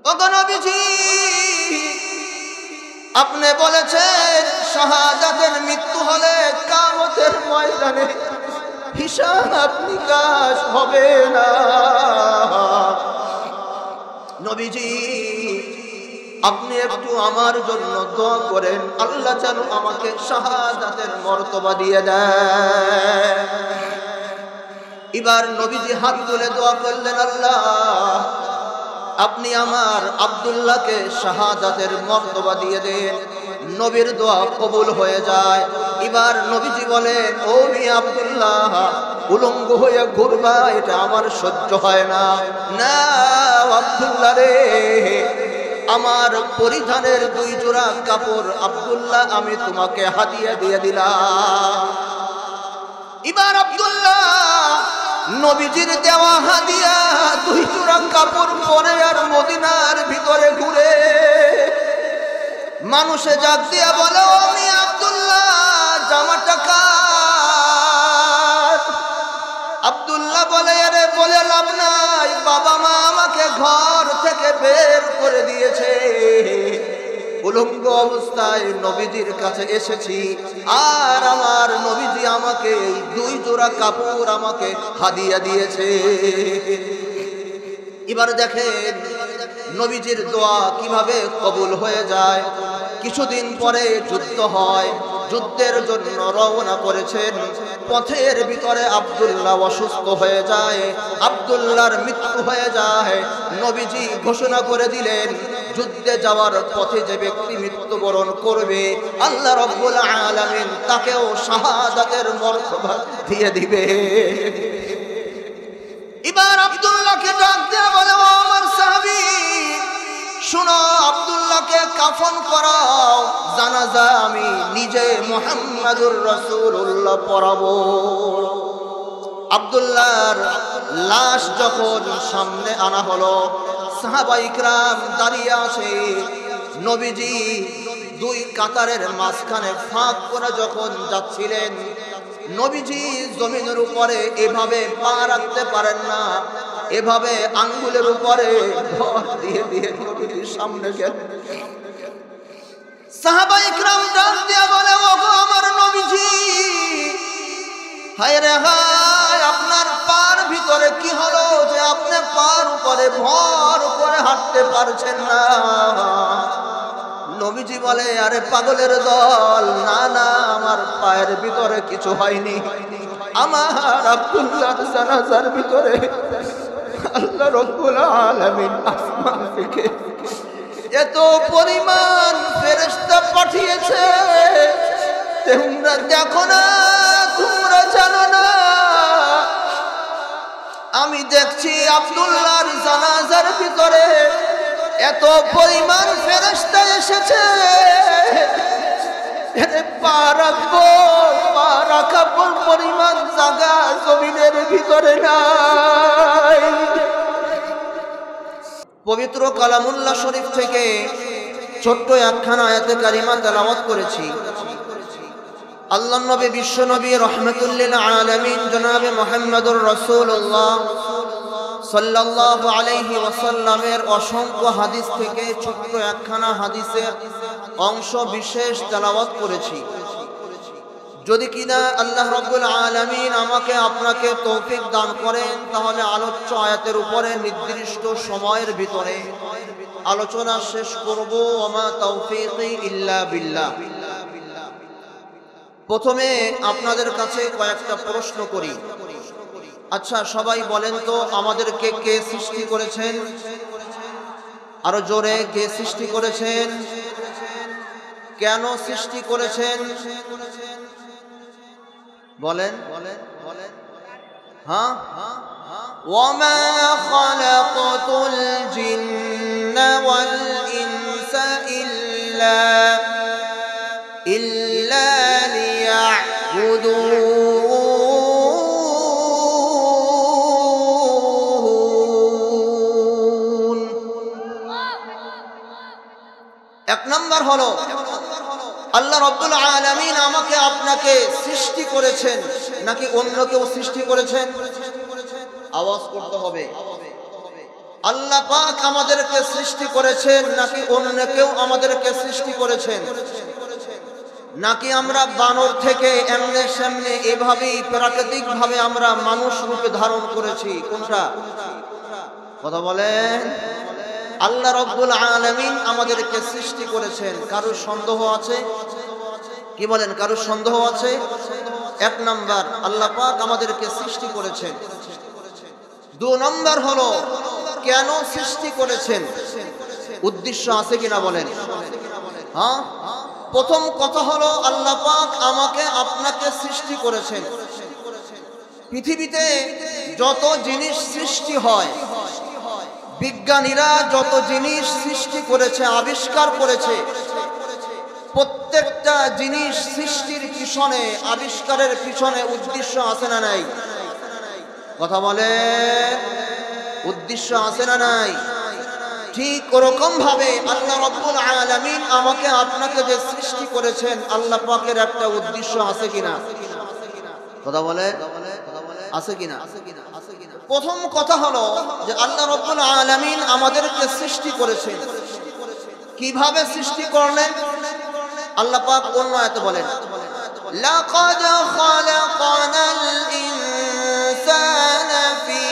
ওগো নবীজি, আপনি বলেছেন শাহাদাতের মৃত্যু হলে কিয়ামতের ময়দানে হিসাব নিকাশ হবে না। নবীজি, আপনি একটু আমার জন্য দোয়া করেন, আল্লাহ যেন আমাকে শাহাদাতের মর্তবা দিয়ে দেয়। এবার নবীজি হাত তুলে দোয়া করলেন, আল্লাহ আপনি আমার আব্দুল্লাহকে শাহাদাতের মর্তবা দিয়ে দেন। নবীর দোয়া কবুল হয়ে যায়। এবার নবীজি বলেন, ও মিয়া আব্দুল্লাহ, উলঙ্গ হয়ে ঘুরবা এটা আমার সহ্য হয় না। না আব্দুল্লাহ রে, আমার পরিধানের 2 জোড়া কাপড় আব্দুল্লাহ আমি তোমাকে হাদিয়া দিয়ে দিলাম। এবার আব্দুল্লাহ নবীজির দেওয়া হাদিয়া 2 জোড়া কাপড় পরে আর মদিনার ভিতরে ঘুরে মানুষে জাগ দিয়া বলে, ও মিয়া আব্দুল্লাহ, জামাটা কার? আব্দুল্লাহ বলে, আরে বলে লাভ নাই, বাবা মা আমাকে ঘর থেকে বের করে দিয়েছে, উলঙ্গ অবস্থায় নবীজির কাছে এসেছি, আর আমার নবীজি আমাকে এই 2 জোড়া কাপড় আমাকে হাদিয়া দিয়েছে। এবার দেখেন নবীজির দোয়া কিভাবে কবুল হয়ে যায়। কিছুদিন পরে যুদ্ধ হয়, যুদ্ধের জন্য রওনা করেছেন। পথের ভিতরে আব্দুল্লাহ অসুস্থ হয়ে যায়, আব্দুল্লাহর মৃত্যু হয়ে যায়। নবীজি ঘোষণা করে দিলেন, যুদ্ধে যাওয়ার পথে যে ব্যক্তি মৃত্যুবরণ করবে আল্লাহ রাব্বুল আলামিন তাকেও শাহাদাতের মর্তবা দিয়ে দিবে। এবার আব্দুল্লাহকে ডাক দিয়ে বলে, ও আমার সাহাবী, শুনো, আব্দুল্লাহকে কাফন করাও, জানাজা আমি নিজে মুহাম্মাদুর রাসূলুল্লাহ পড়াবো। আব্দুল্লাহর লাশ যখন সামনে আনা হলো, সাহাবা ইকরাম দাঁড়িয়ে আছে। নবীজি 2 কাতারের মাঝখানে ফাঁক করে যখন যাচ্ছিলেন, নবীজি জমিনের উপরে এভাবে পা রাখতে পারেন না, এভাবে আঙ্গুলের উপরে ভর দিয়ে দিয়ে নবীজির সামনে গেলেন। সাহাবা ইকরাম ডাক দিয়ে বলে, ওগো আমার নবীজি, হায় রে হায়, আপনার পার ভিতরে কি হলো যে আপনি পার উপরে ভর করে হাঁটতে পারছেন না? নবীজি বলে, আরে পাগলের দল, না না, আমার পায়ের ভিতরে কিছু হয়নি, আমার আব্দুল্লাহর জানাজার ভিতরে আল্লাহ রাব্বুল আলামিন আসমান থেকে এত পরিমাণ ফেরেশতা পাঠিয়েছে, তোমরা দেখো না, তোমরা জানো না, আমি দেখছি আব্দুল্লাহর জানাজার ভিতরে এত পরিমাণ ফেরেশতা এসেছে, এতে পা রাখবো, পা রাখার পরিমাণ জায়গা জমিনের ভিতরে নাই। পবিত্র কালামুল্লাহ শরীফ থেকে ছোট্ট একখানা আয়াতে কারিমা তেলাওয়াত করেছি। আল্লাহর নবী, বিশ্ব নবী, রাহমাতুল লিল আলামিন জনাবে মুহাম্মদুর রাসূলুল্লাহ সাল্লাল্লাহু আলাইহি ওয়াসাল্লামের অসংখ্য হাদিস থেকে ছোট্ট একখানা হাদিসের অংশ বিশেষ তেলাওয়াত করেছি। যদি কিনা আল্লাহ রাব্বুল আলামিন আমাকে আপনাকে তৌফিক দান করেন, তাহলে আলোচ্য আয়াতের উপরে নির্দিষ্ট সময়ের ভিতরে আলোচনা শেষ করব। ওমা তাওফীকি ইল্লা বিল্লাহ। প্রথমে আপনাদের কাছে কয়েকটা প্রশ্ন করি। আচ্ছা, সবাই বলেন তো, আমাদেরকে কে সৃষ্টি করেছেন? আরো জোরে, কে সৃষ্টি করেছেন? কেন সৃষ্টি করেছেন? বলেন বলেন। হ্যাঁ, ওয়ামা খালাকাতুল জিন্না ওয়াল ইনসা ইল্লা লিয়াবুদুন। এক নম্বর হলো, আল্লাহ রাব্বুল আলামিন আমাকে আপনাকে সৃষ্টি করেছেন নাকি অন্য কেউ সৃষ্টি করেছেন? আওয়াজ করতে হবে। আল্লাহ পাক আমাদেরকে সৃষ্টি করেছেন নাকি অন্য কেউ আমাদেরকে সৃষ্টি করেছেন? নাকি আমরা বানর থেকে এমনে সামনে এভাবেই প্রাকৃতিক ভাবে আমরা মানুষ রূপে ধারণ করেছি? কোনটা? কথা বলেন। আল্লাহ রাব্বুল আলামিন আমাদেরকে সৃষ্টি করেছেন। কারো সন্দেহ আছে? কি বলেন, কারো সন্দেহ আছে? এক নাম্বার, আল্লাহ পাক আমাদেরকে সৃষ্টি করেছেন। দুই নাম্বার হলো কেন সৃষ্টি করেছেন, উদ্দেশ্য আছে কিনা বলেন। হ্যাঁ, প্রথম কথা হলো আল্লাহ পাক আমাকে আপনাকে সৃষ্টি করেছেন। পৃথিবীতে যত জিনিস সৃষ্টি হয়, বিজ্ঞানীরা যত জিনিস সৃষ্টি করেছে, আবিষ্কার করেছে, প্রত্যেকটা জিনিস সৃষ্টির পিছনে, আবিষ্কারের পিছনে উদ্দেশ্য আছে না নাই? কথা বলে, উদ্দেশ্য আছে না নাই? ঠিক ওরকম ভাবে আল্লাহ রাব্বুল আলামিন আমাকে আপনাকে যে সৃষ্টি করেছেন, আল্লাহ পাকের একটা উদ্দেশ্য আছে কিনা? কথা বলে, আছে কিনা? প্রথম কথা হলো যে আল্লাহ রাব্বুল আলামিন আমাদেরকে সৃষ্টি করেছেন। কিভাবে সৃষ্টি করলেন? আল্লাহ পাক অন্য আয়াতে বলেন, লাকাদ খালাকানাল ইনসানা ফি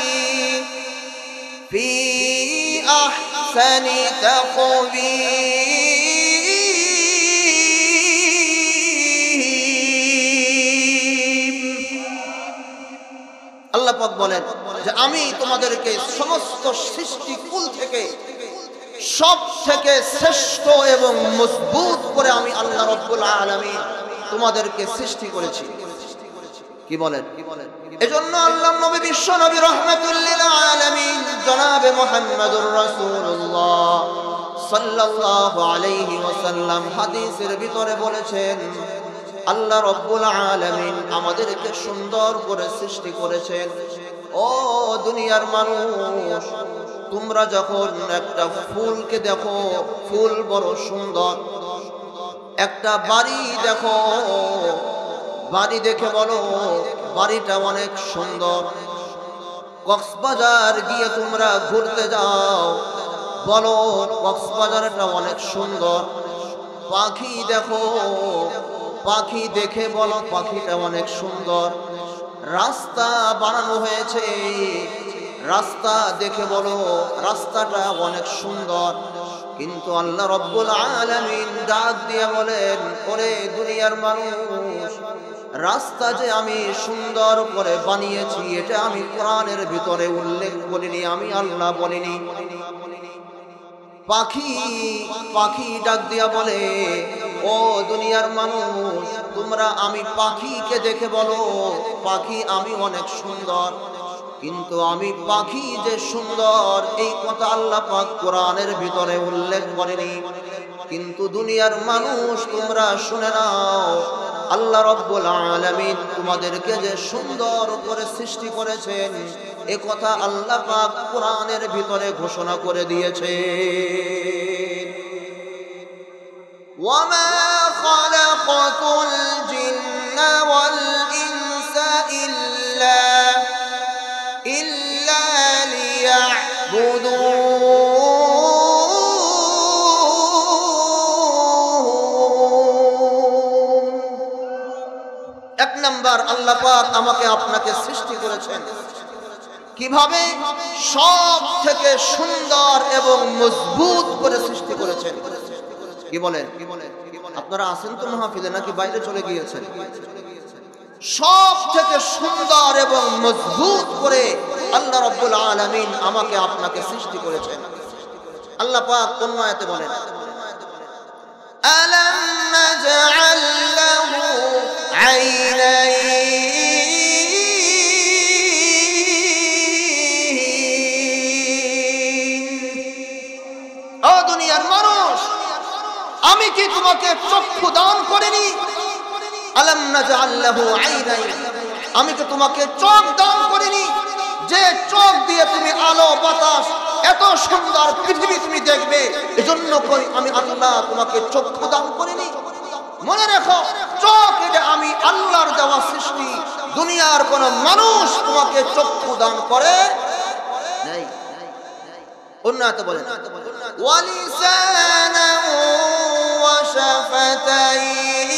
আহসানি তাকওয়ীম। আল্লাহ পাক বলেন যে আমি তোমাদেরকে সমস্ত সৃষ্টিকুল থেকে সব থেকে শ্রেষ্ঠ এবং মজবুত করে আমি আল্লাহ রাব্বুল আলামিন তোমাদেরকে সৃষ্টি করেছি। কি বলেন? এজন্য আল্লাহর নবী বিশ্ব নবী রাহমাতুল লিল আলামিন জনাবে মুহাম্মদুর রাসূলুল্লাহ সাল্লাল্লাহু আলাইহি ওয়াসাল্লাম হাদিসের ভিতরে বলেছেন, আল্লাহ রাব্বুল আলামিন আমাদেরকে সুন্দর করে সৃষ্টি করেছেন। ও দুনিয়ার মানুষ, তোমরা যখন একটা ফুলকে দেখো, ফুল বড় সুন্দর, একটা বাড়ি দেখো, বাড়ি দেখে বলো বাড়িটা অনেক সুন্দর। কক্সবাজার গিয়ে তোমরা ঘুরতে যাও, বলো কক্সবাজারটা অনেক সুন্দর। পাখি দেখো, পাখি দেখে বলো পাখিটা অনেক সুন্দর। রাস্তা বানানো হয়েছে, রাস্তা দেখে বলো রাস্তাটা অনেক সুন্দর। কিন্তু আল্লাহ রাব্বুল আলামিন ডাক দিয়ে বলেন, ওরে দুনিয়ার মানুষ, রাস্তা যে আমি সুন্দর করে বানিয়েছি এটা আমি কোরআনের ভিতরে উল্লেখ করিনি, আমি আল্লাহ বলিনি। পাখি পাখি ডাক দিয়া বলে, ও দুনিয়ার মানুষ, তোমরা আমি পাখিকে দেখে বলো পাখি আমি অনেক সুন্দর। কিন্তু আমি পাখি যে সুন্দর এই কথা আল্লাহ পাক কোরআনের ভিতরে উল্লেখ করেনি। কিন্তু দুনিয়ার মানুষ তোমরা শুনে নাও, আল্লাহ রাব্বুল আলামিন তোমাদেরকে যে সুন্দর করে সৃষ্টি করেছেন এ কথা আল্লাহ পাক কোরআনের ভিতরে ঘোষণা করে দিয়েছে। ওয়ামা খালাকাতুল জিন্না ওয়াল ইনসা ইল্লা লিয়াবুদুন। এক নাম্বার, আল্লাহ পাক আমাকে আপনাকে সৃষ্টি করেছেন কিভাবে? সব থেকে সুন্দর এবং মজবুত করে সৃষ্টি করেছেন। কি বলেন? আপনারা আছেন তো মাহফিলে নাকি বাইরে চলে গিয়েছেন? সব থেকে সুন্দর এবং মজবুত করে আল্লাহ রাব্বুল আলামিন আমাকে আপনাকে সৃষ্টি করেছেন। আল্লাহ পাক অন্য আয়াতে বলেন, আলাম নাজআল লাহু আইনাইন। ও দুনিয়ার মানুষ, আমি কি তোমাকে চক্ষু দান করিনি? আলাম নাজআল লাহু আইনাইন, আমি কি তোমাকে চোখ দান করিনি? যে চোখ দিয়ে তুমি আলো বাতাস এত সুন্দর পৃথিবী তুমি দেখবে, এজন্য কই আমি আল্লাহ তোমাকে চক্ষু দান করিনি? মনে রেখো, চোখ এটা আমি আল্লাহর দেওয়া সৃষ্টি। দুনিয়ার কোন মানুষ তোমাকে চক্ষু দান করে নাই। অন্য আয়াতে বলেন ওয়ালিসানান ওয়া শাফাতাইন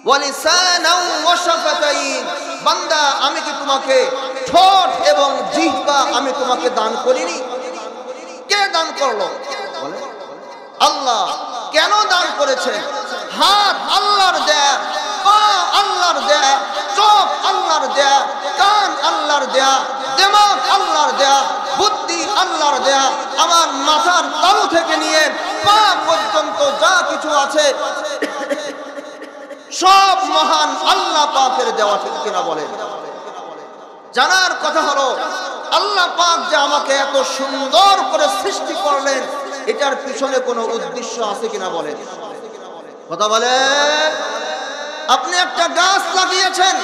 ওয়ালিসানান ওয়া শাফাতাইন। বান্দা আমি কি তোমাকে ঠোঁট এবং জিহ্বা আমি তোমাকে দান করিনি? কে দান করলো? আল্লাহ। কেন দান করেছেন? হাত আল্লাহর দেয়া, পা আল্লাহর দেয়া, চোখ আল্লাহর দেয়া, কান আল্লাহর দেয়া, দিমাগ আল্লাহর দেয়া, বুদ্ধি আল্লাহর দেয়া। আমার মাথার তালু থেকে নিয়ে পা পর্যন্ত যা কিছু আছে সব মহান আল্লাহ পাকের দেওয়া, ঠিক কিনা বলেন? জানার কথা হলো আল্লাহ পাক যে আমাকে এত সুন্দর করে সৃষ্টি করলেন, এটার পিছনে কোনো উদ্দেশ্য আছে কিনা বলেন? কথা বলেন। আপনি একটা গাছ লাগিয়েছেন,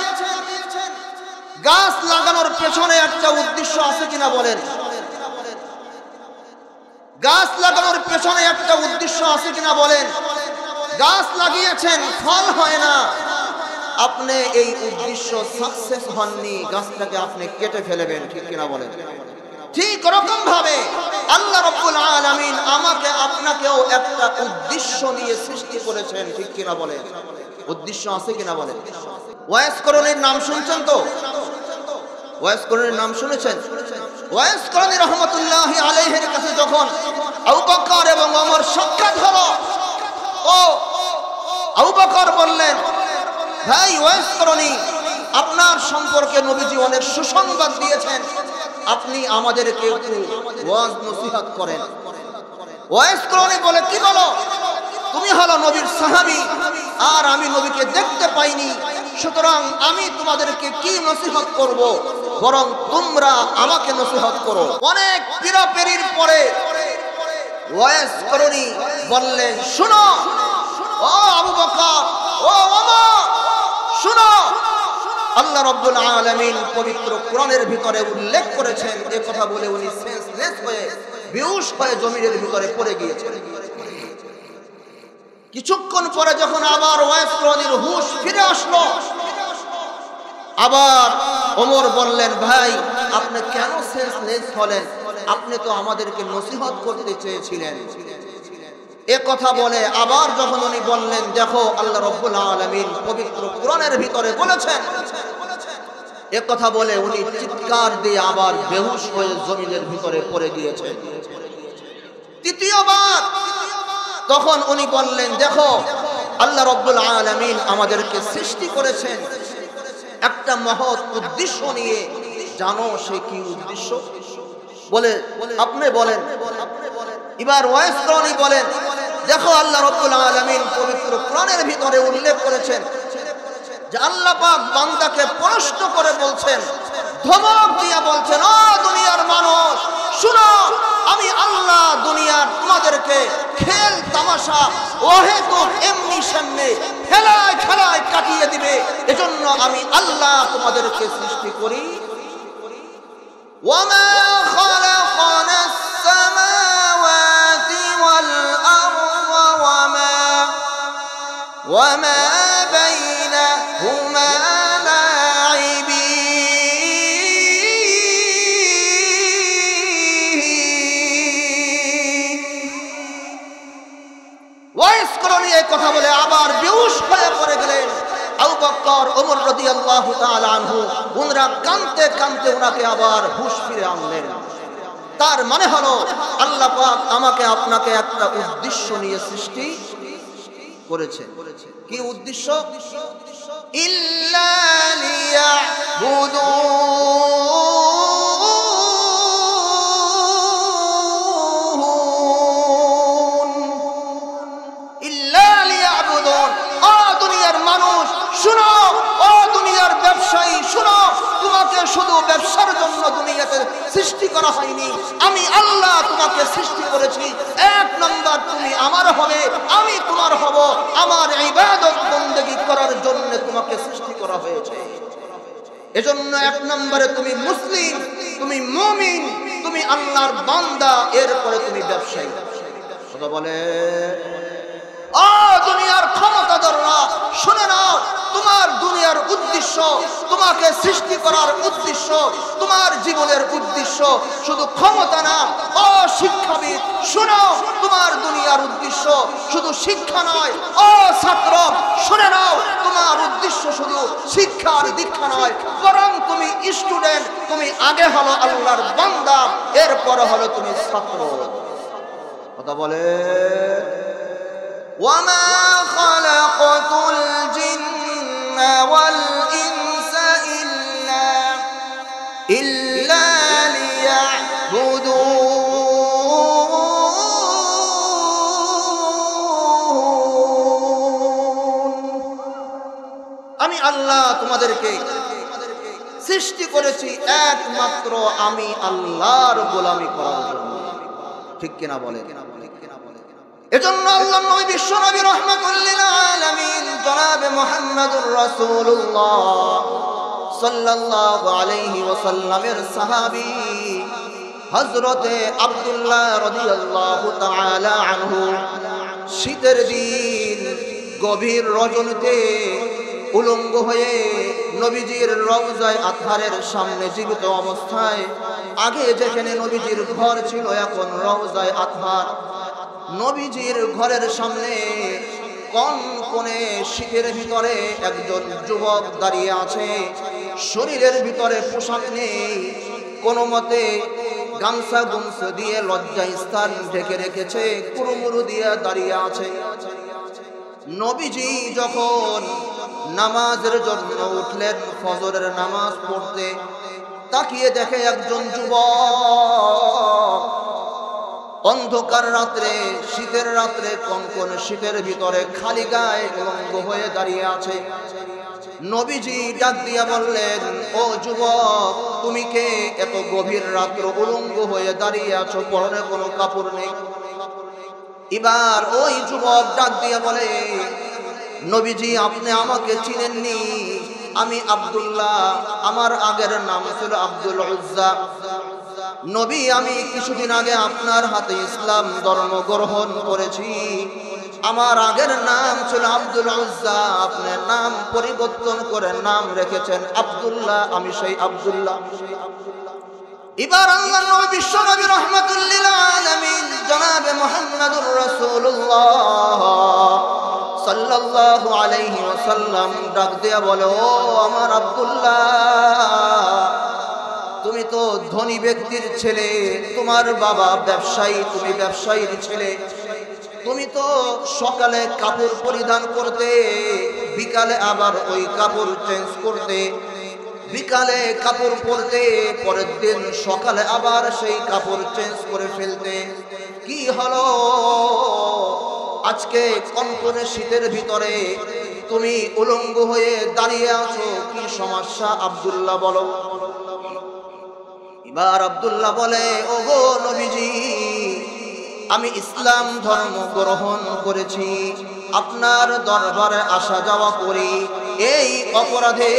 গাছ লাগানোর পেছনে একটা উদ্দেশ্য আছে কিনা বলেন? গাছ লাগানোর পেছনে একটা উদ্দেশ্য আছে কিনা বলেন? গাছ লাগিয়েছেন, ফল হয় না, আপনি এই উদ্দেশ্য সাকসেস হননি, গাছটাকে আপনি কেটে ফেলবেন, ঠিক কিনা বলেন? ঠিক রকম ভাবে আল্লাহ রাব্বুল আলামিন আমাকে আপনাকেও একটা উদ্দেশ্য নিয়ে সৃষ্টি করেছেন, ঠিক কিনা বলেন? উদ্দেশ্য আছে কিনা বলেন? ওয়াইস করণীর নাম শুনছেন তো? ওয়াইস করণীর নাম শুনেছেন? ওয়াইস করণী রহমতুল্লাহি আলাইহির কাছে যখন আবু বকর এবং ওমর সাক্ষাৎ হলো, ও আবু বকর বললেন, ভাই ওয়াইস করণী, আপনার সম্পর্কে নবীজি অনেক সুসংবাদ দিয়েছেন, আপনি আমাদেরকে একটু ওয়াজ নসিহত করেন। ওয়াইস করণী বলে, কি বলো? তুমি হলো নবীর সাহাবী, আর আমি নবীকে দেখতে পাইনি, সুতরাং আমি তোমাদেরকে কি নসিহত করব, বরং তোমরা আমাকে নসিহত করো। অনেক পীড়াপেরির পরে ওয়াইস করণী বললেন, শুনো ও আবু বকর, ও ওমর, শুনো, আল্লাহ রাব্বুল আলামিন পবিত্র কোরআনের ভিতরে উল্লেখ করেছেন। এই কথা বলে উনি সেন্সলেস হয়ে, বেহুশ হয়ে জমিনের ভিতরে পড়ে গিয়েছেন। কিছুক্ষণ পরে যখন আবার ওয়াইস করণীর হুঁশ ফিরে আসলো, আবার ওমর বললেন, ভাই আপনি কেন সেন্সলেস হলেন? আপনি তো আমাদেরকে নসিহত করতে চেয়েছিলেন। এ কথা বলে আবার যখন উনি বললেন, দেখো আল্লাহ রাব্বুল আলামিন পবিত্র কোরআনের ভিতরে বলেছেন, এ কথা বলে উনি চিৎকার দিয়ে আবার বেহুশ হয়ে জমিনের ভিতরে পড়ে গিয়েছেন। তৃতীয়বার তখন উনি বললেন, দেখো আল্লাহ রাব্বুল আলামিন আমাদেরকে সৃষ্টি করেছেন একটা মহৎ উদ্দেশ্য নিয়ে, জানো সে কি উদ্দেশ্য? বলে, আপনি বলেন। এবার ওয়াইস করণী বলেন, দেখো আল্লাহ রাব্বুল আলামিন পবিত্র কোরআনের ভিতরে উল্লেখ করেছেন যে আল্লাহ পাক বান্দাকে প্রশ্ন করে বলছেন, ধমক দিয়া বলছেন, ও দুনিয়ার মানুষ শুনো, আমি আল্লাহ দুনিয়ার তোমাদেরকে খেল তামাশা ওহেতুক এমনি সামনে খেলায় খেলায় কাটিয়ে দিবে, এজন্য আমি আল্লাহ তোমাদেরকে সৃষ্টি করি। ওয়ামা খালাকনাস সামাওয়াতি ওয়াল আরদা ওয়ামা বাইনাহুমা কথা বলে আবার বেহুশ হয়ে পড়ে গেলেন। আবু বকর, ওমর রাদিয়াল্লাহু তাআলা আনহু উনরা কাঁদতে কাঁদতে উনাকে আবার হুঁশ ফিরে আনলেন। তার মানে হলো আল্লাহ পাক আমাকে আপনাকে একটা উদ্দেশ্য নিয়ে সৃষ্টি করেছেন। কি উদ্দেশ্য? ইল্লা লিয়াবুদুন, শুনো ও দুনিয়ার ব্যবসায়ী, শুনো, তোমাকে শুধু ব্যবসার জন্য দুনিয়াতে সৃষ্টি করা হয়নি। আমি আল্লাহ তোমাকে সৃষ্টি করেছি, এক নম্বর তুমি আমার হবে, আমি তোমার হব। আমার ইবাদত বন্দেগী করার জন্য তোমাকে সৃষ্টি করা হয়েছে। এজন্য এক নম্বরে তুমি মুসলিম, তুমি মুমিন, তুমি আল্লাহর বান্দা, এরপরে তুমি ব্যবসায়ী। কথা বলে, ও দুনিয়ার ক্ষমতাধররা শুনে নাও, তোমার দুনিয়ার উদ্দেশ্য, তোমাকে সৃষ্টি করার উদ্দেশ্য, তোমার জীবনের উদ্দেশ্য শুধু ক্ষমতা না। ও শিক্ষাবিদ শোনো, তোমার দুনিয়ার উদ্দেশ্য শুধু শিক্ষা নয়। ও ছাত্র শুনে নাও, তোমার উদ্দেশ্য শুধু শিক্ষা আর দীক্ষা নয়, বরং তুমি স্টুডেন্ট, তুমি আগে হলো আল্লাহর বান্দা, এরপর হলো তুমি ছাত্র। কথা বলে ওয়ামা খালাকাতুল জিন্না ওয়াল ইনসা ইল্লা লিয়াবুদুন। আমি আল্লাহ তোমাদেরকে সৃষ্টি করেছি একমাত্র আমি আল্লাহর গোলামি করার জন্য। ঠিক কিনা বলে? এজন্য আল্লাহ নবী বিশ্ব নবী রাহমাতুল লিল আলামিন জনাবে মুহাম্মদুর রাসূলুল্লাহ সাল্লাল্লাহু আলাইহি ওয়াসাল্লামের সাহাবী হযরতে আব্দুল্লাহ রাদিয়াল্লাহু তাআলা আনহু শীতের দিন গভীর রজনীতে উলঙ্গ হয়ে নবীজির রওজায়ে আতহারের সামনে জীবিত অবস্থায়, আগে যেখানে নবীজির ঘর ছিল এখন রওজায়ে আতহার, নবীজির ঘরের সামনে কনকনে শীতের ভিতরে একজন যুবক দাঁড়িয়ে আছে। শরীরের ভিতরে পোশাক নেই, কোনো মতে গামছা গুমছা দিয়ে লজ্জা স্থান ঢেকে রেখেছে, কুরুমুরু দিয়ে দাঁড়িয়ে আছে। নবীজি যখন নামাজের জন্য উঠলেন, ফজরের নামাজ পড়তে, তাকিয়ে দেখে একজন যুবক অন্ধকার রাত্রে, শীতের রাত্রে, কনকনে শীতের ভিতরে খালি গায়ে উলঙ্গ হয়ে দাঁড়িয়ে আছে। নবীজি ডাক দিয়া বললেন, ও যুবক, তুমি কে? এত গভীর রাত্র উলঙ্গ হয়ে দাঁড়িয়ে আছো, পরনে কোনো কাপড় নেই। এবার ওই যুবক ডাক দিয়া বলে, নবীজি আপনি আমাকে চিনেননি, আমি আব্দুল্লাহ, আমার আগের নাম ছিল আব্দুল উজ্জা। নবী, আমি কিছুদিন আগে আপনার হাতে ইসলাম ধর্ম গ্রহণ করেছি। আমার আগের নাম ছিল আব্দুল উজ্জা, আপনার নাম পরিবর্তন করে নাম রেখেছেন আব্দুল্লাহ, আমি সেই আব্দুল্লাহ। এবার আল্লাহর নবী বিশ্ব নবী রাহমাতুল লিল আলামিন জনাবে মুহাম্মদুর রাসূলুল্লাহ সাল্লাল্লাহু আলাইহি ওয়াসাল্লাম ডাক দিয়া বলে, ও আমার আব্দুল্লাহ, তুমি তো ধনী ব্যক্তির ছেলে, তোমার বাবা ব্যবসায়ী, তুমি ব্যবসায়ীর ছেলে, তুমি তো সকালে কাপড় পরিধান করতে, বিকালে আবার ওই কাপড় চেঞ্জ করতে, বিকালে কাপড় পরতে, পরের দিন সকালে আবার সেই কাপড় চেঞ্জ করে ফেলতে। কি হলো আজকে কনকনে শীতের ভিতরে তুমি উলঙ্গ হয়ে দাঁড়িয়ে আছো, কি সমস্যা আব্দুল্লাহ বলো? এবার আব্দুল্লাহ বলে, ওগো নবীজি, আমি ইসলাম ধর্ম গ্রহণ করেছি, আপনার দরবারে আসা যাওয়া করি, এই অপরাধে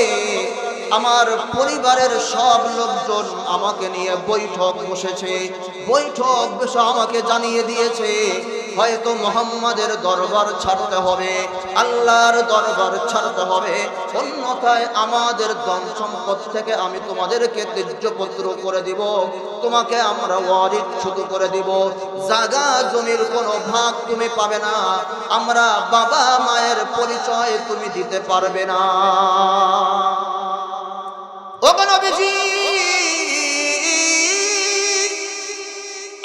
আমার পরিবারের সব লোকজন আমাকে নিয়ে বৈঠক বসেছে, বৈঠক বসে আমাকে জানিয়ে দিয়েছে হয়তো মুহাম্মাদের দরবার ছাড়তে হবে, আল্লাহর দরবার ছাড়তে হবে, অন্যথায় আমাদের ধন সম্পদ থেকে আমি তোমাদেরকে ত্যায্যপত্র করে দিব, তোমাকে আমরা ওয়ারিসচ্যুত করে দিব, জায়গা জমির কোনো ভাগ তুমি পাবে না, আমরা বাবা মায়ের পরিচয় তুমি দিতে পারবে না। ওগো নবীজি,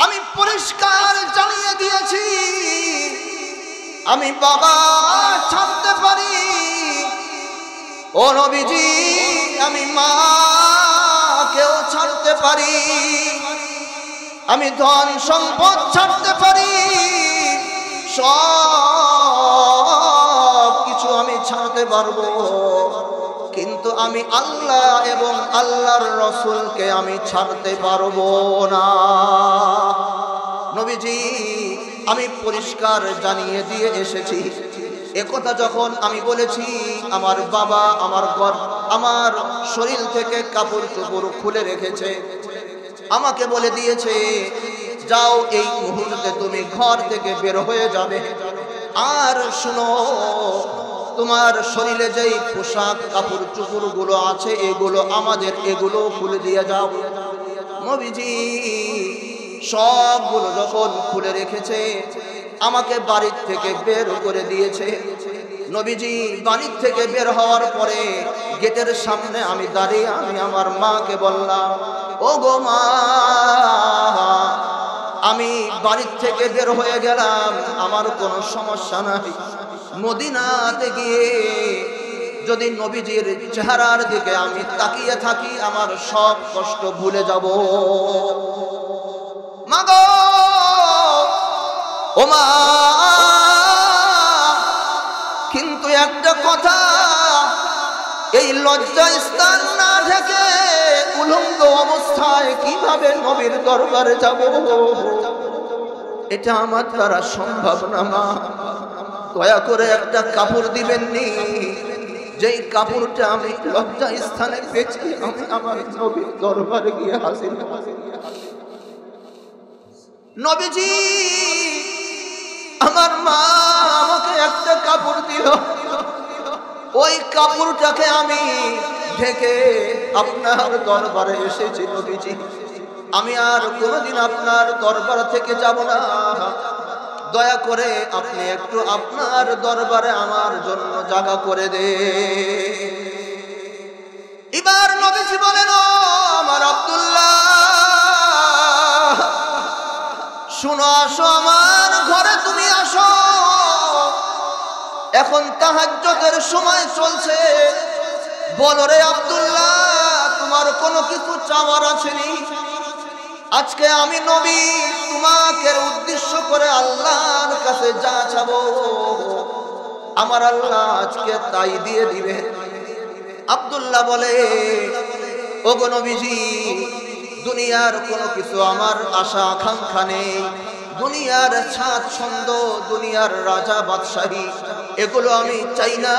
আমি পরিষ্কার জানিয়ে দিয়েছি আমি বাবা ছাড়তে পারি, ও নবীজি আমি মাকেও ছাড়তে পারি, আমি ধন সম্পদ ছাড়তে পারি, সব কিছু আমি ছাড়তে পারবো, কিন্তু আমি আল্লাহ এবং আল্লাহর রাসূলকে আমি ছাড়তে পারবো না। নবীজি, আমি পরিষ্কার জানিয়ে দিয়ে এসেছি, একথা যখন আমি বলেছি, আমার বাবা আমার ঘর, আমার শরীর থেকে কাপড় চোপড় খুলে রেখেছে, আমাকে বলে দিয়েছে যাও এই মুহূর্তে তুমি ঘর থেকে বের হয়ে যাবে। আর শুনো, তোমার শরীরে যেই পোশাক কাপড় চোপড় গুলো আছে এগুলো আমাদের, এগুলো খুলে দিয়ে যাও। নবীজি সবগুলো যখন খুলে রেখেছে আমাকে বাড়ির থেকে বের করে দিয়েছে। নবীজি বাড়ির থেকে বের হওয়ার পরে গেটের সামনে আমি দাঁড়িয়ে আমি আমার মাকে বললাম, ও গো মা, আমি বাড়ির থেকে বের হয়ে গেলাম, আমার কোনো সমস্যা নাই। মদিনাতে গিয়ে যদি নবীজির চেহারার দিকে আমি তাকিয়ে থাকি আমার সব কষ্ট ভুলে যাব। মা গো, ও মা, কিন্তু একটা কথা, এই লজ্জা স্থান না থেকে উলঙ্গ অবস্থায় কিভাবে নবীর দরবারে যাব? এটা আমার দ্বারা সম্ভব না মা। দয়া করে একটা কাপড় দিবেননি, যেই কাপড়টা আমি লজ্জা স্থানে পেয়েছি আমি আমার নবীর দরবারে গিয়ে হাজির। নবীজি আমার মা আমাকে একটা কাপড় দিল, ওই কাপড়টাকে আমি ঢেকে আপনার দরবারে এসেছি। নবীজি আমি আর কোনোদিন আপনার দরবার থেকে যাব না, দয়া করে আপনি একটু আপনার দরবারে আমার জন্য জায়গা করে দে। এবার নবীজি বলেন, ও আমার আব্দুল্লাহ, শুনো, আসো আমার ঘরে, তুমি আসো। এখন তাহাজ্জুদের সময় চলছে, বলো রে আব্দুল্লাহ, তোমার কোনো কিছু চাওয়ার আছেনি? আজকে আমি নবী তোমাকে উদ্দেশ্য করে আল্লাহর কাছে যা চাবো আমার আল্লাহ আজকে তাই দিয়ে দিবে। আব্দুল্লাহ বলে, ওগো নবীজি, দুনিয়ার কোনো কিছু আমার আশা আকাঙ্ক্ষা নেই, দুনিয়ার স্বাচ্ছন্দ্য, দুনিয়ার রাজা বাদশাহী এগুলো আমি চাই না।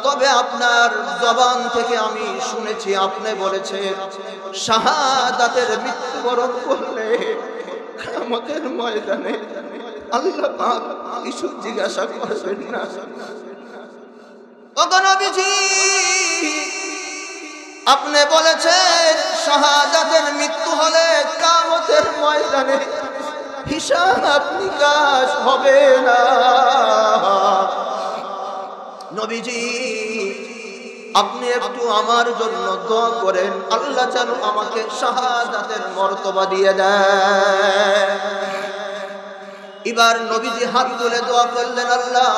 তবে আপনার জবান থেকে আমি শুনেছি আপনি বলেছেন শাহাদাতের মৃত্যুবরণ করলে কিয়ামতের ময়দানে আল্লাহ পাক কিছু জিজ্ঞাসা করবেন না। ওগো নবীজি, আপনি বলেছেন শাহাদাতের মৃত্যু হলে কিয়ামতের ময়দানে হিসাব নিকাশ হবে না। নবীজি আপনি একটু আমার জন্য দোয়া করেন, আল্লাহ যেন আমাকে শাহাদাতের মর্তবা দিয়ে দেয়। এবার নবীজি হাত তুলে দোয়া করলেন, আল্লাহ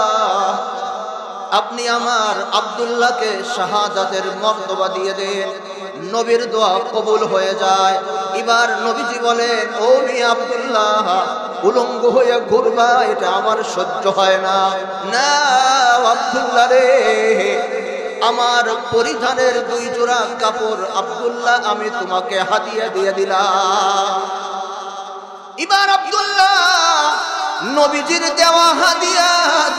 আপনি আমার আব্দুল্লাহকে শাহাদাতের মর্তবা দিয়ে দেন। নবীর দোয়া কবুল হয়ে যায়। এবার নবীজি বলেন, ও মিয়া আব্দুল্লাহ, উলঙ্গ হয়ে ঘুরবা এটা আমার সহ্য হয় না। না আব্দুল্লাহ রে, আমার পরিধানের 2 জোড়া কাপড় আব্দুল্লাহ আমি তোমাকে হাদিয়া দিয়ে দিলাম। এবার আব্দুল্লাহ নবীজির দেওয়া হাদিয়া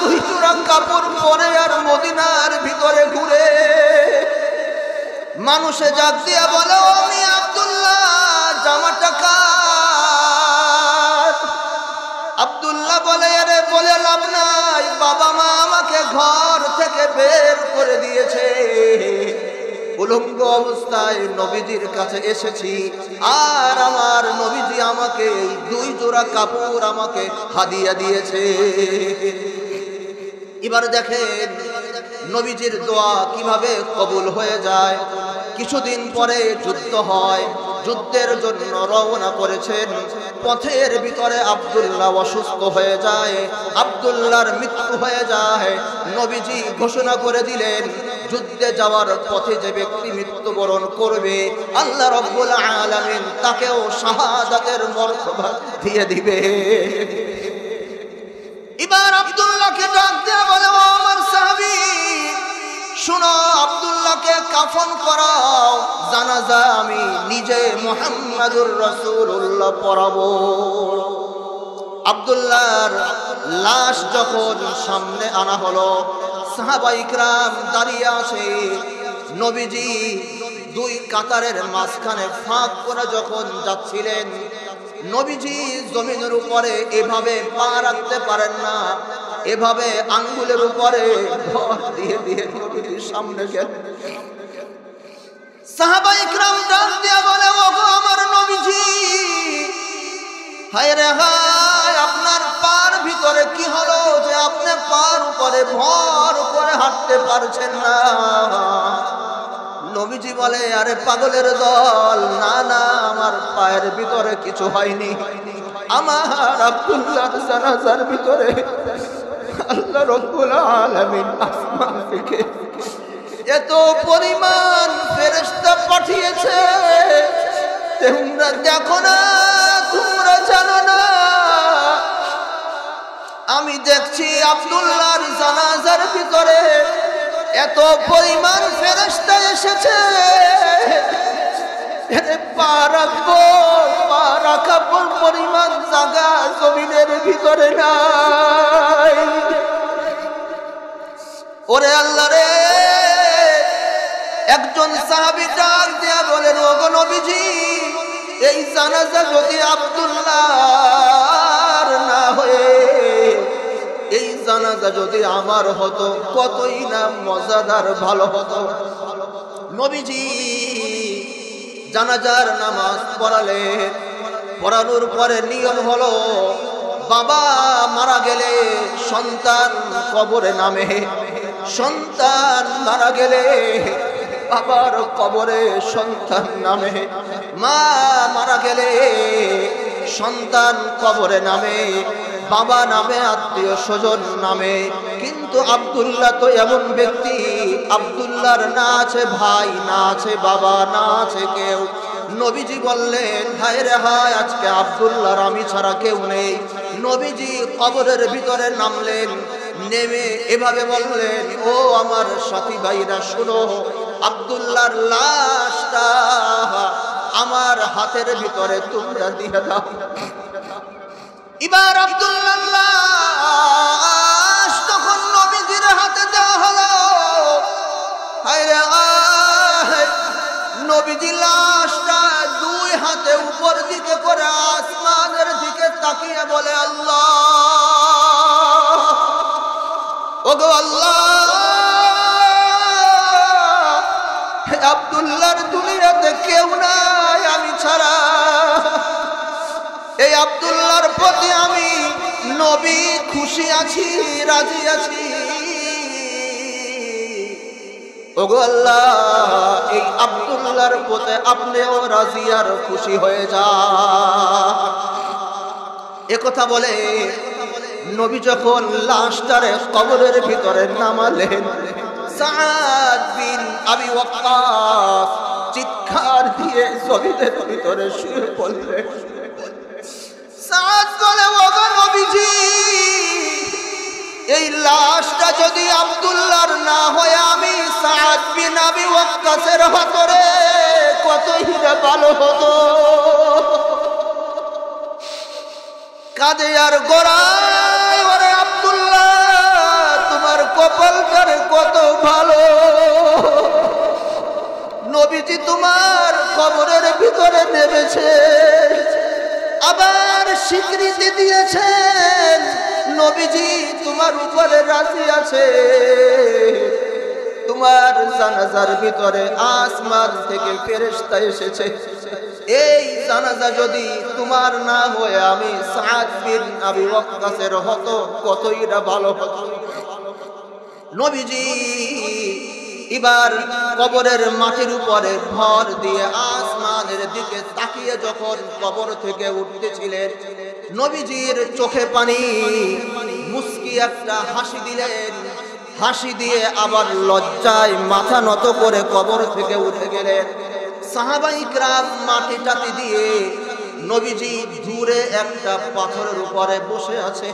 2 জোড়া কাপড় পরে আর মদিনার ভিতরে ঘুরে মানুষে জাগ দিয়া বলে, ও মিয়া আব্দুল্লাহ, জামাটা কার? আব্দুল্লাহ বলে, আরে বলে লাভ নাই, বাবা মা আমাকে ঘর থেকে বের করে দিয়েছে, উলঙ্গ অবস্থায় নবীজির কাছে এসেছি, আর আমার নবীজি আমাকে 2 জোড়া কাপড় আমাকে হাদিয়া দিয়েছে। এবার দেখেন নবীজির দোয়া কিভাবে কবুল হয়ে যায়। কিছুদিন পরে যুদ্ধ হয়, যুদ্ধের জন্য রওনা করেছেন। পথের ভিতরে আব্দুল্লাহ অসুস্থ হয়ে যায়, আব্দুল্লাহর মৃত্যু হয়ে যায়। নবীজি ঘোষণা করে দিলেন, যুদ্ধে যাওয়ার পথে যে ব্যক্তি মৃত্যুবরণ করবে আল্লাহ রাব্বুল আলামিন তাকেও শাহাদাতের মর্তবা দিয়ে দিবে। এবার আব্দুল্লাহকে ডাক দিয়ে বলে, ও আমার সাহাবী, শুনো, আব্দুল্লাহকে কাফন করাও, জানাজা আমি নিজে মুহাম্মাদুর রাসূলুল্লাহ পড়াবো। আব্দুল্লাহর লাশ যখন সামনে আনা হলো, সাহাবায়ে ইকরাম দাঁড়িয়ে আসে। নবীজি 2 কাতারের মাঝখানে ফাঁক করে যখন যাচ্ছিলেন, নবীজি জমিনের উপরে এভাবে পা রাখতে পারেন না, এভাবে আঙ্গুলের উপরে ভর দিয়ে দিয়ে নবীজির সামনে গেলেন। সাহাবায়ে ইকরাম ডাক দিয়া বলে, ওগো আমার নবীজি, হায় রে হায়, আপনার পার ভিতরে কি হলো যে আপনি পার উপরে ভর করে হাঁটতে পারছেন না? নবীজি বলে, আরে পাগলের দল, না না, আমার পায়ের ভিতরে কিছু হয়নি। আমার আব্দুল্লাহর জানাজার ভিতরে আল্লাহ রাব্বুল আলামিন আসমান থেকে এত পরিমাণ ফেরেশতা পাঠিয়েছে, তোমরা দেখো না, তোমরা জানো না। আমি দেখছি আব্দুল্লাহর জানাজার ভিতরে এত পরিমাণ ফেরেশতা এসেছে, পা রাখবো, পা রাখার পরিমাণ জায়গা জমিনের ভিতরে নাই। ওরে আল্লাহ রে, একজন সাহাবী ডাক দিয়া বলেন, ওগো নবীজি, এই জানাজা যদি আব্দুল্লাহর না হয়ে এই জানাজা যদি আমার হতো, কতই না মজাদার ভালো হতো। নবীজি জানাজার নামাজ পড়ালেন। পড়ানোর পরে নিয়ম হলো, বাবা মারা গেলে সন্তান কবরে নামে, সন্তান মারা গেলে বাবার কবরে সন্তান নামে, মা মারা গেলে সন্তান কবরে নামে, বাবা নামে, আত্মীয় স্বজন নামে। কিন্তু আব্দুল্লাহ তো এমন ব্যক্তি, আব্দুল্লাহর না আছে ভাই, না আছে বাবা, না আছে কেউ। নবীজি বললেন, হায় রে হায়, আজকে আব্দুল্লাহর আমি ছাড়া কেউ নেই। নবীজি কবরের ভিতরে নামলেন, নেমে এভাবে বললেন, ও আমার সাথী ভাইরা শুনো, আব্দুল্লাহর লাশটা আমার হাতের ভিতরে তোমরা দিয়ে দাও। এবার আব্দুল্লাহর লাশ তখন নবীজির হাতে দেওয়া হলো। হায় রে হায়, নবীজি লাশটা দুই হাতে উপর দিকে করে আসমানের দিকে তাকিয়ে বলে, আল্লাহ, ওগো আল্লাহ, আব্দুল্লাহর দুনিয়াতে কেউ নাই আমি ছাড়া। এই আব্দুল্লাহর প্রতি আমি নবী খুশি আছি, রাজি আছি। ওগো আল্লাহ, এই আব্দুল্লাহর প্রতি আপনিও রাজি আর খুশি হয়ে যান। একথা বলে নবী যখন লাশটারে কবরের ভিতরে নামালেন, সাদ বিন আবি ওয়াক্কাস চিৎকার দিয়ে জমিনের ভিতরে শুয়ে পড়লেন। সাদ বলে, ওগো নবীজি, এই লাশটা যদি আব্দুল্লাহর না হয়, আমি সাদ বিন আবি ওয়াক্কাসের হাতরে কতই না ভালো হতো। কাঁদে আর গোড়ায়, ওরে আব্দুল্লাহ, তোমার কপালটার কত ভালো, নবীজি তোমার কবরের ভিতরে নেমেছে, আবার স্বীকৃতি দিয়েছেন, নবীজি তোমার উপরে রাজি আছে। তোমার জানাজার ভিতরে আসমান থেকে ফেরেশতা এসেছে। এই জানাজা যদি তোমার না হয়ে আমি সাদ বিন আবি ওয়াক্কাসের হতো, কতই না ভালো হতো। নবীজি এবার কবরের মাটির উপরে ভর দিয়ে আসমানের দিকে তাকিয়ে যখন কবর থেকে উঠতেছিলেন, নবীজির চোখে পানি, মুস্কি একটা হাসি দিলেন। হাসি দিয়ে আবার লজ্জায় মাথা নত করে কবর থেকে উঠে গেলেন। সাহাবায়ে ইকরাম মাটি টাটি দিয়ে, নবীজি দূরে একটা পাথরের উপরে বসে আছে।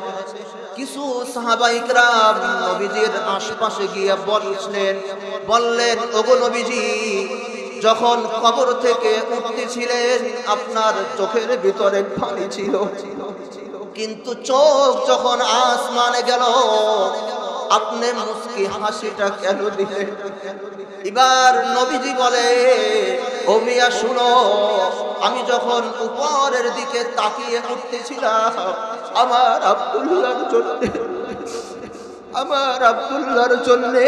কিছু সাহাবায়ে ইকরাম নবীজির আশপাশে গিয়ে বললেন, ওগো নবীজি, যখন কবর থেকে উঠতেছিলেন আপনার চোখের ভিতরে পানি ছিল, কিন্তু চোখ যখন আসমানে গেল আপনি মুস্কি হাসিটা কেন দিলেন? এবার নবীজি বলে, ও মিয়া শুনো, আমি যখন উপরের দিকে তাকিয়ে উঠতেছিলাম আমার আব্দুল্লাহর জন্য আমার আব্দুল্লাহর জন্যে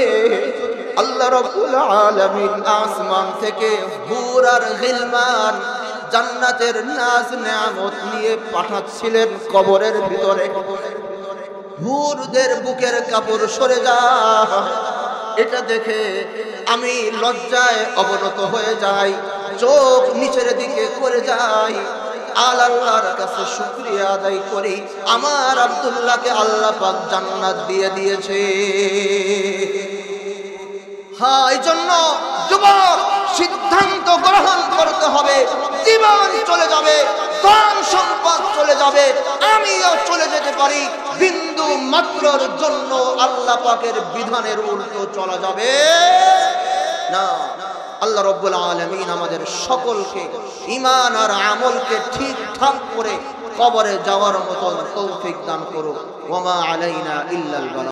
আল্লাহ রাব্বুল আলামিন আসমান থেকে হুর আর গিলমান জান্নাতের নাজ নেয়ামত নিয়ে পাঠাচ্ছিলেন কবরের ভিতরে। হুরদের বুকের কাপড় সরে যায়, এটা দেখে আমি লজ্জায় অবনত হয়ে যাই, চোখ নিচের দিকে করে যাই। আল্লাহর কাছে শুকরিয়া আদায় করি, আমার আব্দুল্লাহকে আল্লাহ পাক জান্নাত দিয়ে দিয়েছে। হ্যাঁ, এই জন্য যুবক সিদ্ধান্ত গ্রহণ করতে হবে। জীবন চলে যাবে, ধন সম্পদ চলে যাবে, আমিও চলে যেতে পারি, বিন্দু মাত্রর জন্য আল্লাহ পাকের বিধানের উল্টো চলা যাবে না। আল্লাহ রাব্বুল আলামিন আমাদের সকলকে ঈমান আর আমলকে ঠিকঠাক করে কবরে যাওয়ার মতন তৌফিক দান করুক। ওয়া মা আলাইনা ইল্লাল বালাগ।